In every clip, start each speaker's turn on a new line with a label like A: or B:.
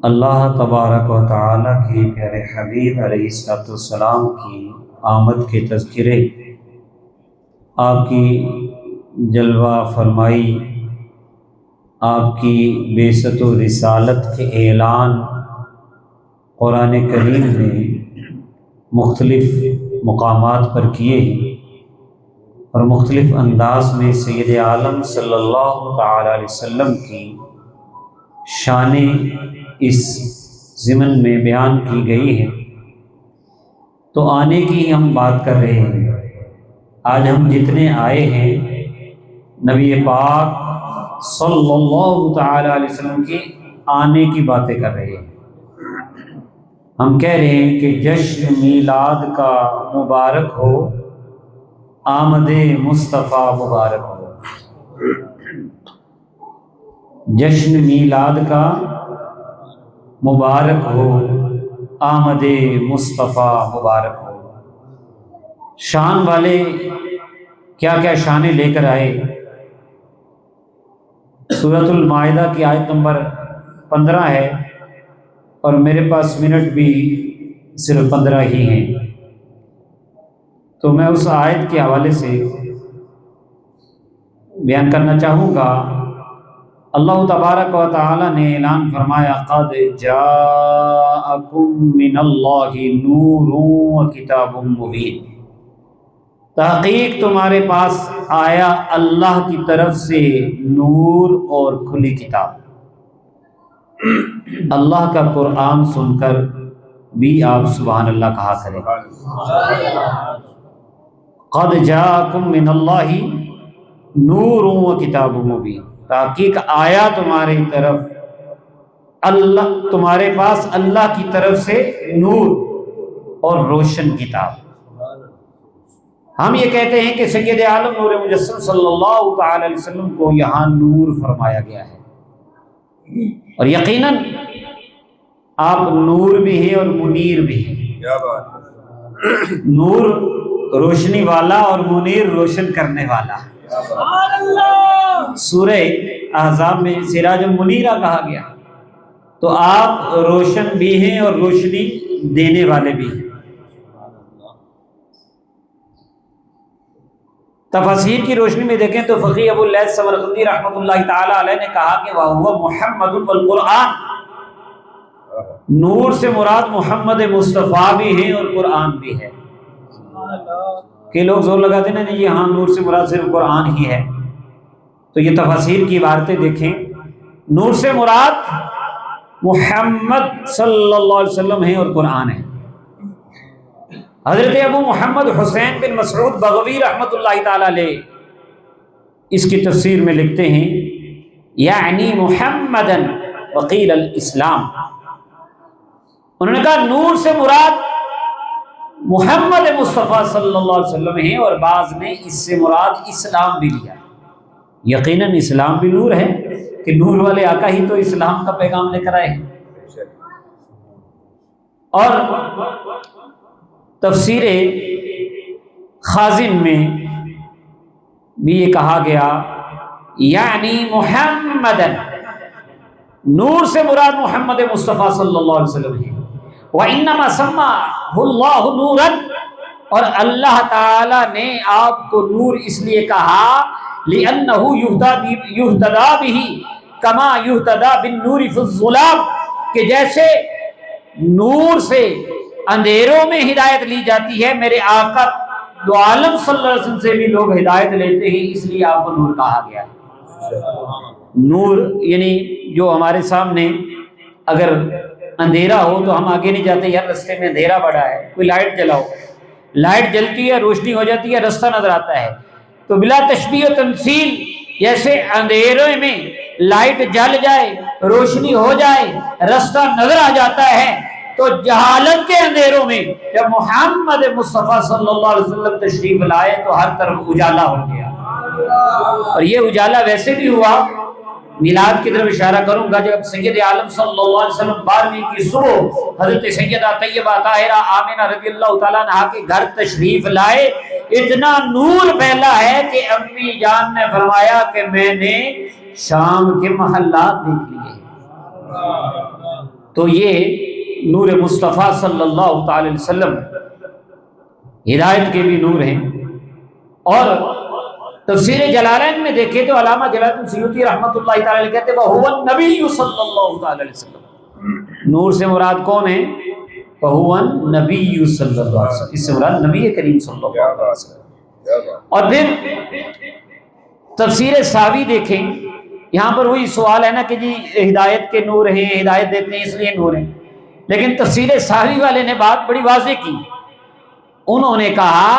A: اللہ تبارک و تعالیٰ کے پیارے حبیب علیہ السلام کی آمد کے تذکرے، آپ کی جلوہ فرمائی، آپ کی بعثت و رسالت کے اعلان قرآن کریم نے مختلف مقامات پر کیے اور مختلف انداز میں سید عالم صلی اللہ تعالی علیہ وسلم کی شان اس ضمن میں بیان کی گئی ہے۔ تو آنے کی ہم بات کر رہے ہیں۔ آج ہم جتنے آئے ہیں نبی پاک صلی اللہ تعالی علیہ وسلم کے آنے کی باتیں کر رہے ہیں۔ ہم کہہ رہے ہیں کہ جشن میلاد کا مبارک ہو، آمد مصطفیٰ مبارک ہو۔ جشن میلاد کا مبارک ہو، آمد مصطفیٰ مبارک ہو۔ شان والے کیا کیا شانیں لے کر آئے؟ سورۃ المائدہ کی آیت نمبر 15 ہے اور میرے پاس منٹ بھی صرف 15 ہی ہیں، تو میں اس آیت کے حوالے سے بیان کرنا چاہوں گا۔ اللہ تبارک و تعالی نے اعلان فرمایا، قد جاءکم من اللہ نور و کتاب مبین۔ تحقیق تمہارے پاس آیا اللہ کی طرف سے نور اور کھلی کتاب۔ اللہ کا قرآن سن کر بھی آپ سبحان اللہ کہا کریں۔ قد جاءکم من اللہ نور و کتاب مبین۔ تحقیق آیا تمہاری طرف اللہ، تمہارے پاس اللہ کی طرف سے نور اور روشن کتاب۔ ہم یہ کہتے ہیں کہ سید عالم نور مجسم صلی اللہ تعالی علیہ وسلم کو یہاں نور فرمایا گیا ہے، اور یقیناً آپ نور بھی ہیں اور منیر بھی ہیں۔ نور روشنی والا اور منیر روشن کرنے والا۔ سورہ احزاب میں سراج المنیرہ کہا گیا، تو آپ روشن بھی ہیں اور روشنی دینے والے بھی ہیں۔ تفاسیر کی روشنی میں دیکھیں تو فقی ابو اللیث سمرقندی رحمۃ اللہ تعالی علیہ نے کہا کہ وَهُوَ مُحَمَّدٌ وَالْقُرْآنُ، نور سے مراد محمد مصطفیٰ بھی ہیں اور قرآن بھی ہے۔ کہ لوگ زور لگاتے ہیں نہیں، ہاں نور سے مراد صرف قرآن ہی ہے، تو یہ تفاسیر کی عبارتیں دیکھیں۔ نور سے مراد محمد صلی اللہ علیہ وسلم ہیں اور قرآن ہے۔ حضرت ابو محمد حسین بن مسعود بغوی رحمۃ اللہ تعالی علیہ اس کی تفسیر میں لکھتے ہیں، یعنی محمدن وقیل الاسلام۔ انہوں نے کہا نور سے مراد محمد مصطفیٰ صلی اللہ علیہ وسلم ہیں، اور بعض نے اس سے مراد اسلام بھی لیا۔ یقیناً اسلام بھی نور ہے کہ نور والے آقا ہی تو اسلام کا پیغام لے کر آئے ہیں۔ اور تفسیر خازن میں بھی یہ کہا گیا، یعنی محمدن، نور سے مراد محمد مصطفیٰ صلی اللہ علیہ وسلم ہے۔ وَإِنَّمَا سَمَّاهُ اللَّهُ نُورًا، اور اللہ تعالی نے آپ کو نور اس لیے کہا لِأَنَّهُ يُهْتَدَى بِهِ كَمَا يُهْتَدَى بِالنُّورِ فِي الظُّلَامِ، کہ جیسے نور سے اندھیروں میں ہدایت لی جاتی ہے، میرے آقا دو عالم صلی اللہ علیہ وسلم سے بھی لوگ ہدایت لیتے ہیں، اس لیے آپ کو نور کہا گیا ہے۔ نور یعنی جو ہمارے سامنے اگر اندھیرا ہو تو ہم آگے نہیں جاتے، یار رستے میں اندھیرا بڑا ہے، کوئی لائٹ جلاؤ، لائٹ جلتی ہے، روشنی ہو جاتی ہے، رستہ نظر آتا ہے۔ تو بلا تشبیہ و تمثیل، جیسے اندھیرے میں لائٹ جل جائے، روشنی ہو جائے، رستہ نظر آ جاتا ہے، تو جہالت کے اندھیروں میں جب محمد مصطفیٰ صلی اللہ علیہ وسلم تشریف لائے تو ہر طرف اجالا ہو گیا۔ اور یہ اجالا ویسے بھی ہوا، میلاد کی طرف اشارہ کروں گا، جب سید عالم صلی اللہ علیہ وسلم 12ویں کی صبح حضرت سیدہ طیبہ طاہرہ آمنہ رضی اللہ تعالیٰ عنہا کے گھر تشریف لائے، اتنا نور پھیلا ہے کہ امی جان نے فرمایا کہ میں نے شام کے محلات دیکھ لیے۔ تو یہ نور مصطفیٰ صلی اللہ تعالی علیہ وسلم ہدایت کے بھی نور ہیں۔ اور تفسیر جلالین میں دیکھیں تو علامہ جلال الدین سیوطی رحمۃ اللہ تعالی علیہ کہتے ہیں وَهُوَ النَّبِيُّ صلی اللہ تعالی علیہ وسلم، نور سے مراد کون ہے؟ وَهُوَ النَّبِيُّ صلی اللہ علیہ وسلم، اس سے مراد نبی کریم صلی اللہ علیہ وسلم۔ اور پھر تفسیر ساوی دیکھیں، یہاں پر وہی سوال ہے نا کہ جی ہدایت کے نور ہیں، ہدایت دیتے ہیں اس لیے نور ہیں، لیکن تفسیر ساوی والے نے بات بڑی واضح کی، انہوں نے کہا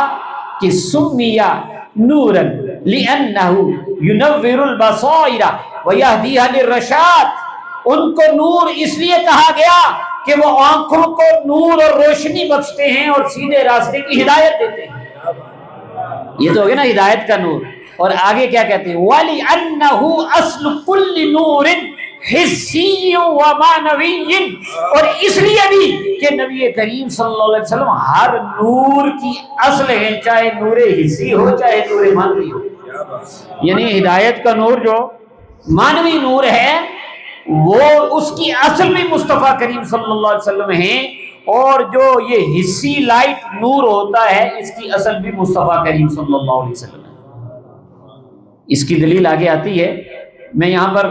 A: کہ سمیہ نورا لأنه ينور البصائر ويهديها للرشاد، ان کو نور اس لیے کہا گیا کہ وہ آنکھوں کو نور اور روشنی بخشتے ہیں اور سیدھے راستے کی ہدایت دیتے ہیں۔ یہ تو ہو گیا نا ہدایت کا نور۔ اور آگے کیا کہتے ہیں وَلِأَنَّهُ أَصْلُ كُلِّ نُورٍ حِسِّيٍّ وَمَعْنَوِيٍّ، اور اس لیے بھی کہ نبی کریم صلی اللہ علیہ وسلم ہر نور کی اصل ہے، چاہے نور حسی ہو چاہے نور معنوی ہو۔ یعنی ہدایت کا نور جو معنوی نور ہے وہ اس کی اصل بھی مصطفیٰ کریم صلی اللہ علیہ وسلم ہے، اور جو یہ حسی لائٹ نور ہوتا ہے اس کی اصل بھی مصطفیٰ کریم صلی اللہ علیہ وسلم ہے۔ اس کی دلیل آگے آتی ہے۔ میں یہاں پر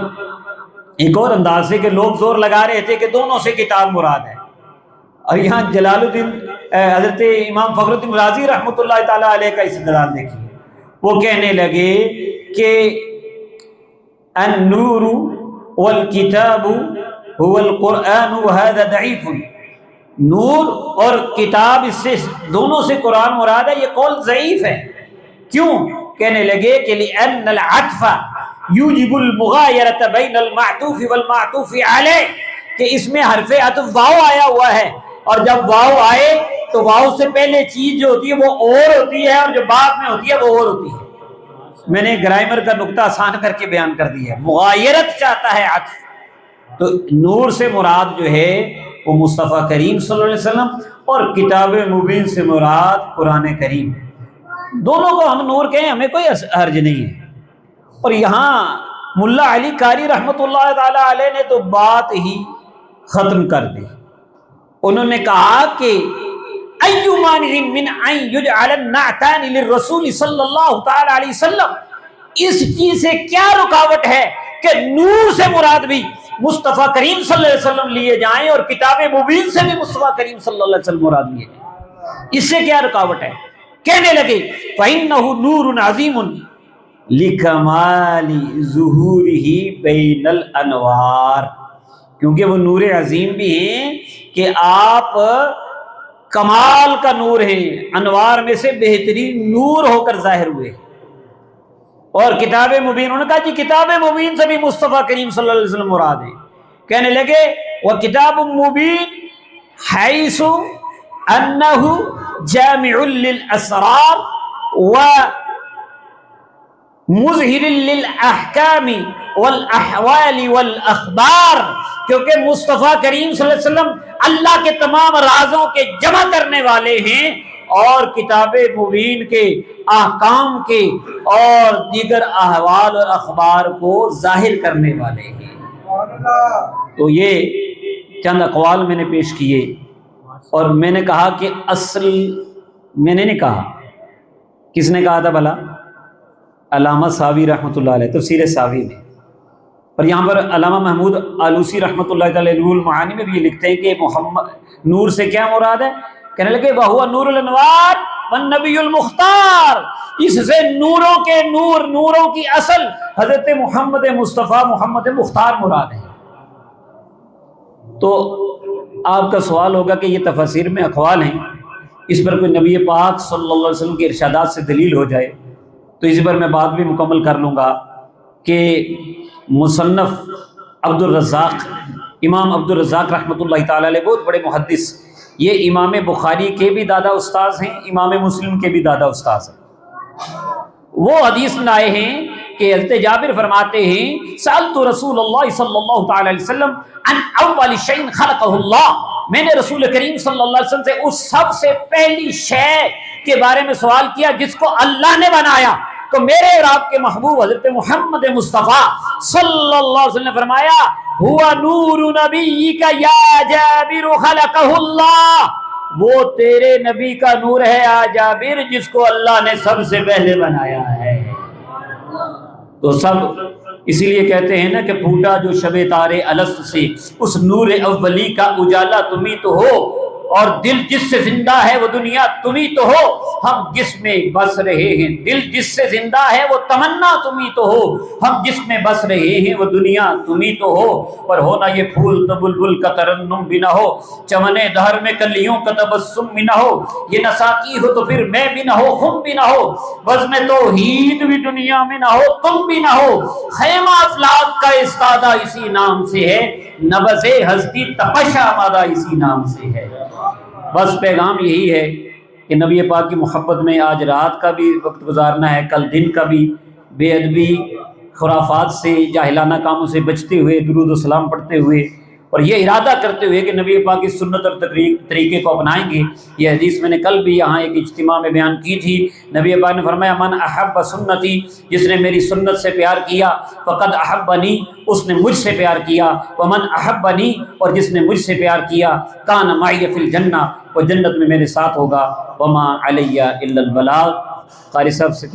A: ایک اور انداز سے کہ لوگ زور لگا رہے تھے کہ دونوں سے کتاب مراد ہے، اور یہاں جلال الدین حضرت امام فخر الدین رازی رحمۃ اللہ تعالیٰ علیہ کا استدلال دیکھیے، وہ کہنے لگے کہ النور والکتاب هو القرآن وهذا ضعیف، نور اور کتاب اس سے دونوں سے قرآن مراد ہے، یہ قول ضعیف ہے۔ کیوں؟ کہنے لگے کہ لأن العطف یوجب المغایرۃ بین المعطوف والمعطوف علیہ، کہ اس میں حرف عطف واو آیا ہوا ہے، اور جب واو آئے تو واو سے پہلے چیز جو ہوتی ہے وہ اور ہوتی ہے، اور جو بعد میں ہوتی ہے وہ اور ہوتی ہے۔ میں نے گرامر کا نقطہ آسان کر کے بیان کر دیا ہے، مغایرت چاہتا ہے عطف۔ تو نور سے مراد جو ہے وہ مصطفیٰ کریم صلی اللہ علیہ وسلم، اور کتاب مبین سے مراد قرآن کریم۔ دونوں کو ہم نور کہیں، ہمیں کوئی حرج نہیں ہے۔ اور یہاں ملا علی قاری رحمۃ اللہ تعالی علیہ نے تو بات ہی ختم کر دی، انہوں نے کہا کہ ایو مانع من ان یجعل النعتان للرسول صلی اللہ تعالی علیہ وسلم، اس چیز سے کیا رکاوٹ ہے کہ نور سے مراد بھی مصطفیٰ کریم صلی اللہ علیہ وسلم لیے جائیں اور کتاب مبین سے بھی مصطفیٰ کریم صلی اللہ علیہ وسلم مراد لیے جائیں، اس سے کیا رکاوٹ ہے؟ کہنے لگے فَإِنَّهُ نُورٌ عَظِيمٌ لِكَمَالِ ظُهُورِهِ بَيْنَ الْأَنْوَارِ، کیونکہ وہ نور عظیم بھی ہیں کہ آپ کمال کا نور ہیں، انوار میں سے بہترین نور ہو کر ظاہر ہوئے۔ اور کتاب مبین، انہوں نے کہا جی کتاب مبین سے بھی مصطفیٰ کریم صلی اللہ علیہ وسلم مراد ہے۔ کہنے لگے وَكِتَابٌ مُبِين حَيْثُ أَنَّهُ جامع للاسرار ومظہر للاحکام والاحوال والاخبار، کیونکہ مصطفیٰ کریم صلی اللہ علیہ وسلم اللہ کے تمام رازوں کے جمع کرنے والے ہیں، اور کتاب مبین کے احکام کے اور دیگر احوال اور اخبار کو ظاہر کرنے والے ہیں۔ تو یہ چند اقوال میں نے پیش کیے، اور میں نے کہا کہ اصل میں نے نہیں کہا، کس نے کہا تھا بھلا؟ علامہ ساوی رحمۃ اللہ علیہ، تفسیر ساوی میں۔ اور یہاں پر علامہ محمود آلوسی رحمۃ اللہ تعالی نور المعانی میں بھی یہ لکھتے ہیں کہ محمد نور سے کیا مراد ہے؟ کہنے لگے وَهُوَ نور الانوار والنبی المختار، اس سے نوروں کے نور، نوروں کی اصل حضرت محمد مصطفیٰ محمد مختار مراد ہے۔ تو آپ کا سوال ہوگا کہ یہ تفاسیر میں اقوال ہیں، اس پر کوئی نبی پاک صلی اللہ علیہ وسلم کے ارشادات سے دلیل ہو جائے، تو اس پر میں بات بھی مکمل کر لوں گا کہ مصنف عبد الرزاق، امام عبد الرزاق رحمۃ اللہ تعالی علیہ بہت بڑے محدث، یہ امام بخاری کے بھی دادا استاذ ہیں، امام مسلم کے بھی دادا استاذ ہیں۔ وہ حدیث لائے ہیں کہ حضرت جابر فرماتے ہیں سألت رسول اللہ صلی اللہ تعالی علیہ وسلم عن اول شیء خلقہ اللہ، میں نے رسول کریم صلی اللہ علیہ وسلم سے اس سب سے پہلی شے کے بارے میں سوال کیا جس کو اللہ نے بنایا۔ تو میرے اور آپ کے محبوب حضرت محمد مصطفیٰ صلی اللہ علیہ وسلم نے فرمایا ہوا نور نبیک یا جابر خلقہ اللہ، وہ تیرے نبی کا نور ہے آ جابر جس کو اللہ نے سب سے پہلے بنایا ہے۔ تو سب اسی لیے کہتے ہیں نا کہ پھوٹا جو شب تارے الست سے، اس نور اولی کا اجالا تمہیں تو ہو، اور دل جس سے زندہ ہے وہ دنیا تمہیں تو ہو، ہم جس میں بس رہے ہیں، دل جس سے زندہ ہے وہ تمنا تمہیں تو ہو، ہم جس میں بس رہے ہیں وہ دنیا تمہیں تو ہو، پر ہونا یہ پھول تو بلبل کا ترنم بھی نہ ہو، چمنے دہر میں کلیوں کا تبسم بھی نہ ہو، یہ نہ ساقی ہو تو پھر میں بھی نہ ہو، خم بھی نہ ہو، بزم توحید بھی دنیا میں نہ ہو، تم بھی نہ ہو، خیمہ افلاک کا استادہ اسی نام سے ہے، نبض ہستی تپش آمادہ اسی نام سے ہے۔ بس پیغام یہی ہے کہ نبی پاک کی محبت میں آج رات کا بھی وقت گزارنا ہے، کل دن کا بھی، بے ادبی خرافات سے جاہلانہ کاموں سے بچتے ہوئے، درود و سلام پڑھتے ہوئے، اور یہ ارادہ کرتے ہوئے کہ نبی پاک کی سنت اور طریقے کو اپنائیں گے۔ یہ حدیث میں نے کل بھی یہاں ایک اجتماع میں بیان کی تھی، نبی پاک نے فرمایا من احب سنتی، جس نے میری سنت سے پیار کیا، فقد احبنی، اس نے مجھ سے پیار کیا، ومن احبنی، اور جس نے مجھ سے پیار کیا، کان معی فی الجنہ، وہ جنت میں میرے ساتھ ہوگا، وما علی الا البلاغ۔ قاری صاحب سے